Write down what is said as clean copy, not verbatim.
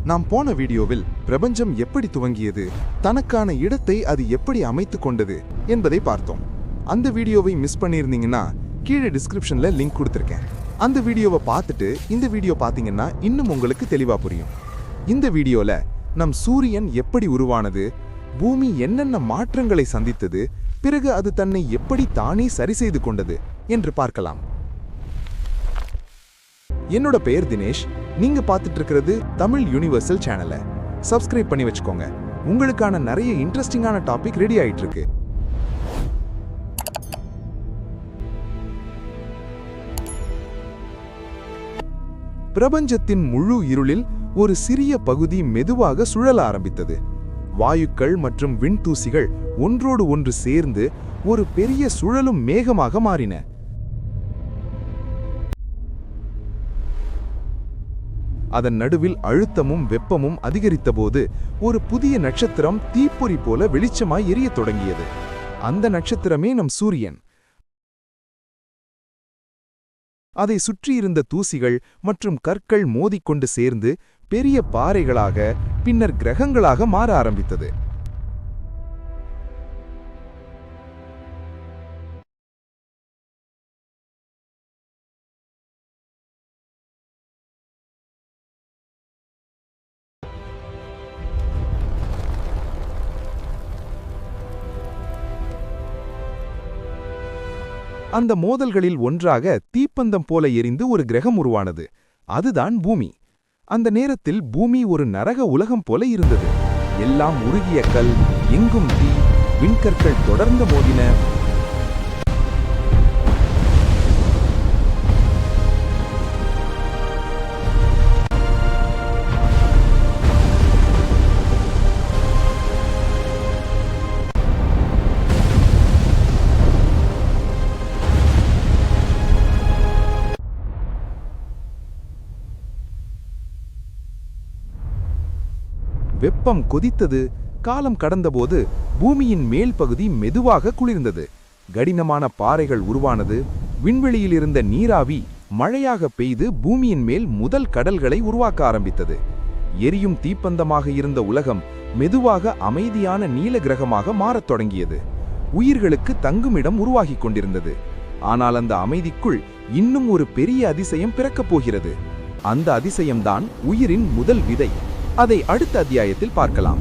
நாம் போன வீடியோவில் பிரபஞ்சம் எப்படி துவங்கியது, தனக்கான இடத்தை அது எப்படி அமைத்துக் கொண்டது என்பதை பார்த்தோம். அந்த வீடியோவை மிஸ் பண்ணியிருந்தீங்கன்னா கீழே டிஸ்கிரிப்ஷன்ல லிங்க் கொடுத்துருக்கேன். அந்த வீடியோவை பார்த்துட்டு இந்த வீடியோ பார்த்தீங்கன்னா இன்னும் உங்களுக்கு தெளிவா புரியும். இந்த வீடியோல நம் சூரியன் எப்படி உருவானது, பூமி என்னென்ன மாற்றங்களை சந்தித்தது, பிறகு அது தன்னை எப்படி தானே சரி செய்து கொண்டது என்று பார்க்கலாம். என்னோட பெயர் தினேஷ். நீங்க பார்த்துட்டு இருக்கிறது தமிழ் யூனிவர்சல் சேனலை. சப்ஸ்கிரைப் பண்ணி வச்சுக்கோங்க. உங்களுக்கான நிறைய இன்ட்ரெஸ்டிங்கான டாபிக் ரெடி ஆயிட்டு இருக்கு. பிரபஞ்சத்தின் முழு இருளில் ஒரு சிறிய பகுதி மெதுவாக சுழல ஆரம்பித்தது. வாயுக்கள் மற்றும் விண்தூசிகள் ஒன்றோடு ஒன்று சேர்ந்து ஒரு பெரிய சுழலும் மேகமாக மாறின. அதன் நடுவில் அழுத்தமும் வெப்பமும் அதிகரித்தபோது ஒரு புதிய நட்சத்திரம் தீப்பொறி போல வெளிச்சமாய் எரியத் தொடங்கியது. அந்த நட்சத்திரமே நம் சூரியன். அதை சுற்றியிருந்த தூசிகள் மற்றும் கற்கள் மோதிக்கொண்டு சேர்ந்து பெரிய பாறைகளாக, பின்னர் கிரகங்களாக மாற ஆரம்பித்தது. அந்த மோதல்களில் ஒன்றாக தீப்பந்தம் போல எரிந்து ஒரு கிரகம் உருவானது. அதுதான் பூமி. அந்த நேரத்தில் பூமி ஒரு நரக உலகம் போல இருந்தது. எல்லாம் உருகிய கல், எங்கும் தீ, விண்கற்கள் தொடர்ந்து மோதின. வெப்பம் கொதித்தது. காலம் கடந்தபோது பூமியின் மேல் பகுதி மெதுவாக குளிர்ந்தது. கடினமான பாறைகள் உருவானது. விண்வெளியில் இருந்த நீராவி மழையாக பெய்து பூமியின் மேல் முதல் கடல்களை உருவாக்க ஆரம்பித்தது. எரியும் தீப்பந்தமாக இருந்த உலகம் மெதுவாக அமைதியான நீல கிரகமாக மாறத் தொடங்கியது. உயிர்களுக்கு தங்குமிடம் உருவாகிக் கொண்டிருந்தது. ஆனால் அந்த அமைதிக்குள் இன்னும் ஒரு பெரிய அதிசயம் பிறக்கப் போகிறது. அந்த அதிசயம்தான் உயிரின் முதல் விதை. அதை அடுத்த அத்தியாயத்தில் பார்க்கலாம்.